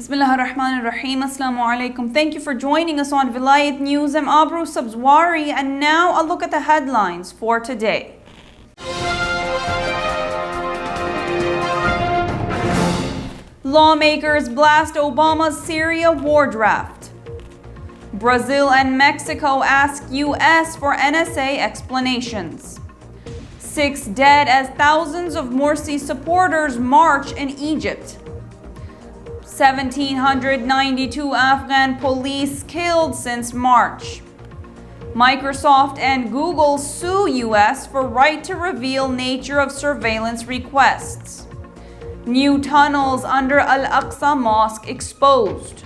Bismillahirrahmanirrahim. Assalamu alaikum. Thank you for joining us on Velayat News. I'm Abru Sabzwari, and now a look at the headlines for today. Lawmakers blast Obama's Syria war draft. Brazil and Mexico ask U.S. for NSA explanations. 6 dead as thousands of Morsi supporters march in Egypt. 1,792 Afghan police killed since March. Microsoft and Google sue U.S. for right to reveal nature of surveillance requests. New tunnels under Al-Aqsa Mosque exposed.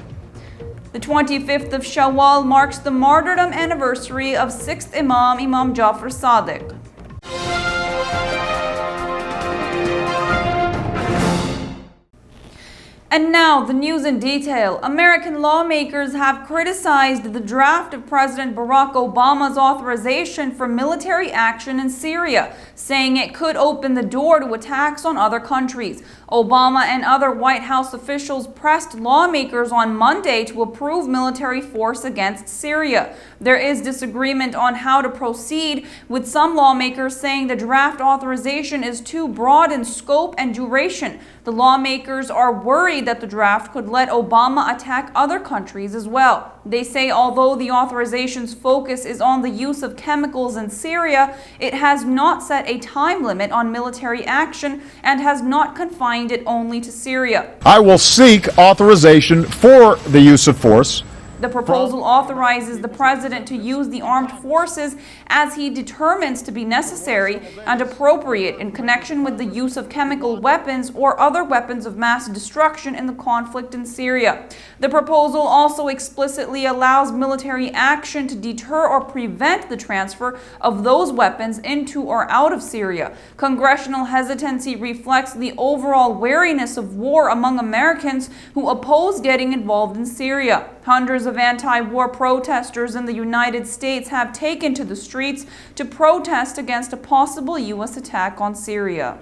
The 25th of Shawwal marks the martyrdom anniversary of 6th Imam Jafar Sadiq. And now, the news in detail. American lawmakers have criticized the draft of President Barack Obama's authorization for military action in Syria, saying it could open the door to attacks on other countries. Obama and other White House officials pressed lawmakers on Monday to approve military force against Syria. There is disagreement on how to proceed, with some lawmakers saying the draft authorization is too broad in scope and duration. The lawmakers are worried that the draft could let Obama attack other countries as well. They say although the authorization's focus is on the use of chemicals in Syria, it has not set a time limit on military action and has not confined it only to Syria. I will seek authorization for the use of force. The proposal authorizes the president to use the armed forces as he determines to be necessary and appropriate in connection with the use of chemical weapons or other weapons of mass destruction in the conflict in Syria. The proposal also explicitly allows military action to deter or prevent the transfer of those weapons into or out of Syria. Congressional hesitancy reflects the overall wariness of war among Americans who oppose getting involved in Syria. Hundreds of anti-war protesters in the United States have taken to the streets to protest against a possible U.S. attack on Syria.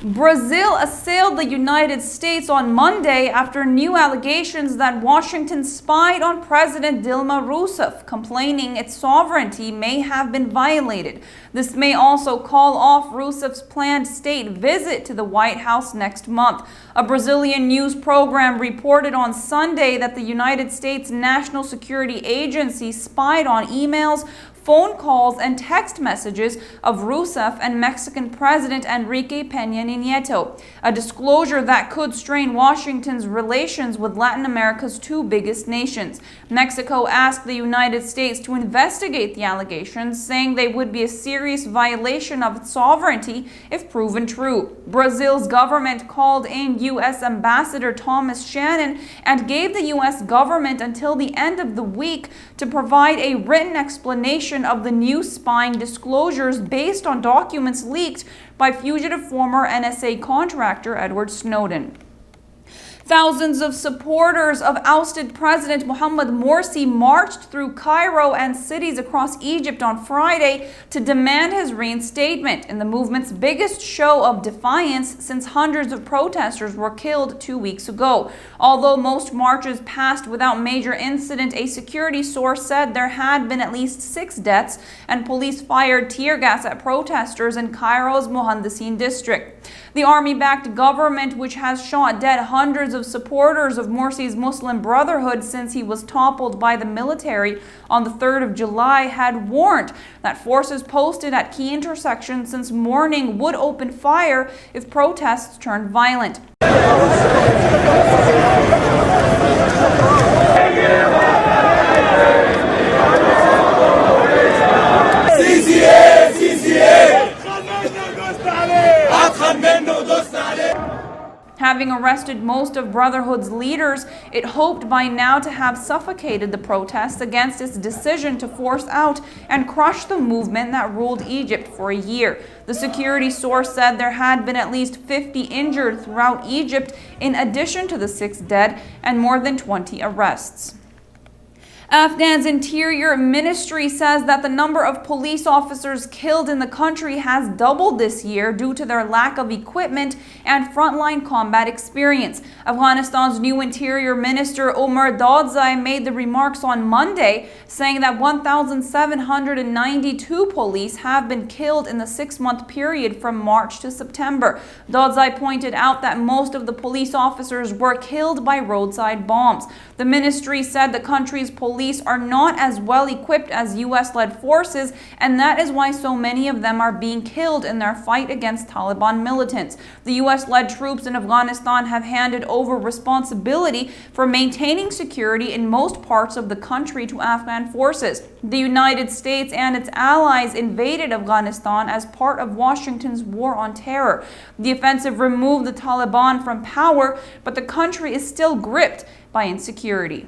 Brazil assailed the United States on Monday after new allegations that Washington spied on President Dilma Rousseff, complaining its sovereignty may have been violated. This may also call off Rousseff's planned state visit to the White House next month. A Brazilian news program reported on Sunday that the United States National Security Agency spied on emails, phone calls, and text messages of Rousseff and Mexican President Enrique Peña Nieto, a disclosure that could strain Washington's relations with Latin America's two biggest nations. Mexico asked the United States to investigate the allegations, saying they would be a serious violation of its sovereignty if proven true. Brazil's government called in U.S. Ambassador Thomas Shannon and gave the U.S. government until the end of the week to provide a written explanation of the new spying disclosures based on documents leaked by fugitive former NSA contractor Edward Snowden. Thousands of supporters of ousted President Mohamed Morsi marched through Cairo and cities across Egypt on Friday to demand his reinstatement in the movement's biggest show of defiance since hundreds of protesters were killed 2 weeks ago. Although most marches passed without major incident, a security source said there had been at least 6 deaths and police fired tear gas at protesters in Cairo's Mohandesin district. The army-backed government, which has shot dead hundreds of supporters of Morsi's Muslim Brotherhood since he was toppled by the military on the 3rd of July, had warned that forces posted at key intersections since morning would open fire if protests turned violent. Having arrested most of Brotherhood's leaders, it hoped by now to have suffocated the protests against its decision to force out and crush the movement that ruled Egypt for a year. The security source said there had been at least 50 injured throughout Egypt, in addition to the 6 dead and more than 20 arrests. Afghan's Interior Ministry says that the number of police officers killed in the country has doubled this year due to their lack of equipment and frontline combat experience. Afghanistan's new Interior Minister Umar Dadzai made the remarks on Monday, saying that 1,792 police have been killed in the 6-month period from March to September. Dadzai pointed out that most of the police officers were killed by roadside bombs. The ministry said the country's police are not as well equipped as US-led forces, and that is why so many of them are being killed in their fight against Taliban militants. The US-led troops in Afghanistan have handed over responsibility for maintaining security in most parts of the country to Afghan forces. The United States and its allies invaded Afghanistan as part of Washington's war on terror. The offensive removed the Taliban from power, but the country is still gripped by insecurity.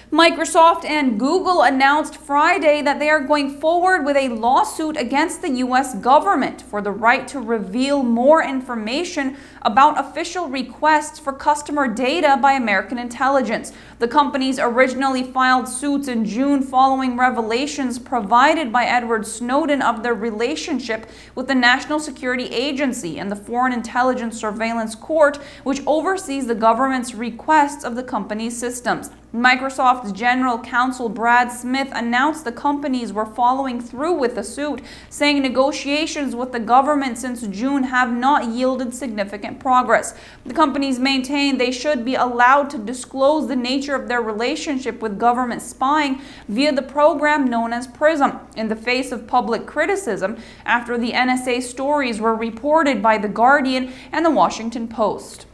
Microsoft and Google announced Friday that they are going forward with a lawsuit against the U.S. government for the right to reveal more information about official requests for customer data by American intelligence. The companies originally filed suits in June following revelations provided by Edward Snowden of their relationship with the National Security Agency and the Foreign Intelligence Surveillance Court, which oversees the government's requests of the company's systems. Microsoft's general counsel Brad Smith announced the companies were following through with the suit, saying negotiations with the government since June have not yielded significant progress. The companies maintain they should be allowed to disclose the nature of their relationship with government spying via the program known as PRISM, in the face of public criticism after the NSA stories were reported by The Guardian and The Washington Post.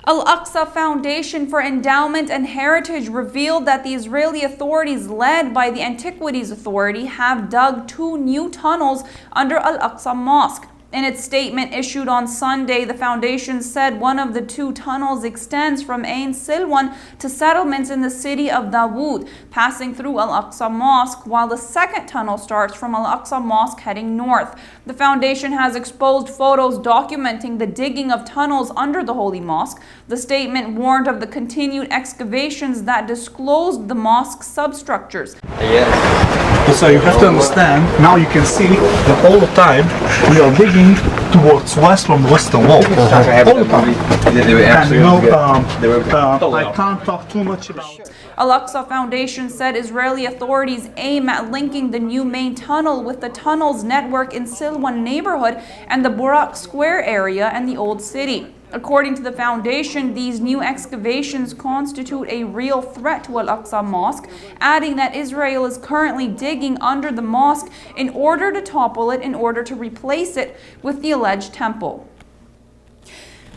Al-Aqsa Foundation for Endowment and Heritage revealed that the Israeli authorities, led by the Antiquities Authority, have dug 2 new tunnels under Al-Aqsa Mosque. In its statement issued on Sunday, the foundation said one of the 2 tunnels extends from Ain Silwan to settlements in the city of Dawood, passing through Al-Aqsa Mosque, while the second tunnel starts from Al-Aqsa Mosque heading north. The foundation has exposed photos documenting the digging of tunnels under the Holy Mosque. The statement warned of the continued excavations that disclosed the mosque's substructures. So you have to understand, now you can see that all the time we are digging towards west from the western wall. All the time. And I can't talk too much about. Al-Aqsa Foundation said Israeli authorities aim at linking the new main tunnel with the tunnels network in Silwan neighborhood and the Burak Square area and the Old City. According to the foundation, these new excavations constitute a real threat to Al-Aqsa Mosque, adding that Israel is currently digging under the mosque in order to topple it in order to replace it with the alleged temple.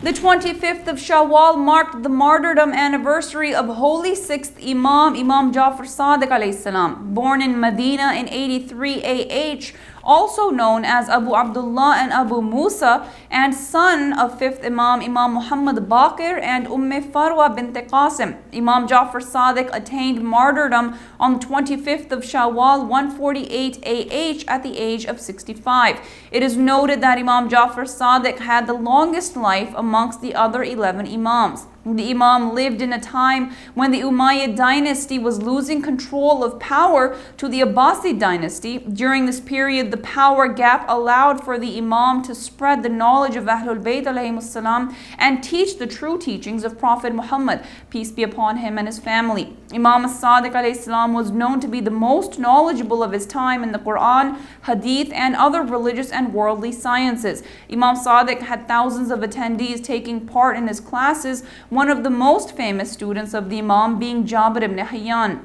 The 25th of Shawwal marked the martyrdom anniversary of Holy Sixth Imam, Imam Jafar Sadiq alayhi salam, born in Medina in 83 AH, also known as Abu Abdullah and Abu Musa, and son of 5th Imam, Imam Muhammad Baqir and Farwa bint Qasim. Imam Jafar Sadiq attained martyrdom on the 25th of Shawwal 148 AH at the age of 65. It is noted that Imam Jafar Sadiq had the longest life amongst the other 11 Imams. The Imam lived in a time when the Umayyad dynasty was losing control of power to the Abbasid dynasty. During this period, the power gap allowed for the Imam to spread the knowledge of Ahlul Bayt alayhimus salam and teach the true teachings of Prophet Muhammad, peace be upon him and his family. Imam as-Sadiq alayhi salam was known to be the most knowledgeable of his time in the Quran, Hadith, and other religious and worldly sciences. Imam Sadiq had thousands of attendees taking part in his classes, one of the most famous students of the Imam being Jabir ibn Hayyan.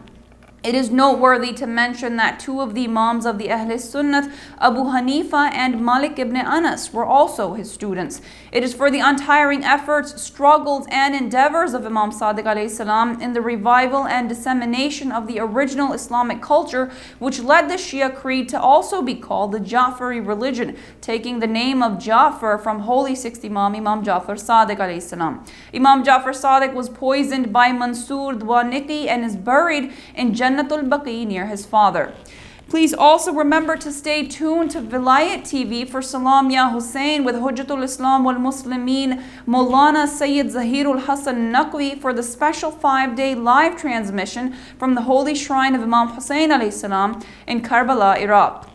It is noteworthy to mention that 2 of the Imams of the Ahl Sunnah, Abu Hanifa and Malik ibn Anas, were also his students. It is for the untiring efforts, struggles, and endeavors of Imam Sadiq alayhi salam in the revival and dissemination of the original Islamic culture, which led the Shia creed to also be called the Ja'fari religion, taking the name of Ja'far from Holy Sixth Imam, Imam Ja'far Sadiq alayhi salam. Imam Ja'far Sadiq was poisoned by Mansur Dwaniki and is buried in Jannatul Baqi near his father. Please also remember to stay tuned to Velayat TV for Salam Ya Hussein with Hujjatul Islam wal Muslimin Maulana Sayyid Zahirul Hasan Naqvi for the special 5-day live transmission from the holy shrine of Imam Hussein alayhi salam in Karbala, Iraq.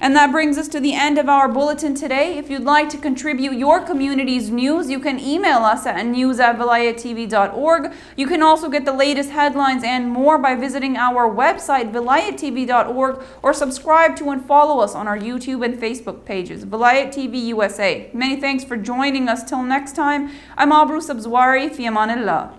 And that brings us to the end of our bulletin today. If you'd like to contribute your community's news, you can email us at news@velayattv.org. You can also get the latest headlines and more by visiting our website, velayattv.org, or subscribe to and follow us on our YouTube and Facebook pages, Velayat TV USA. Many thanks for joining us. Till next time, I'm Abru Sabzwari, fi amanillah.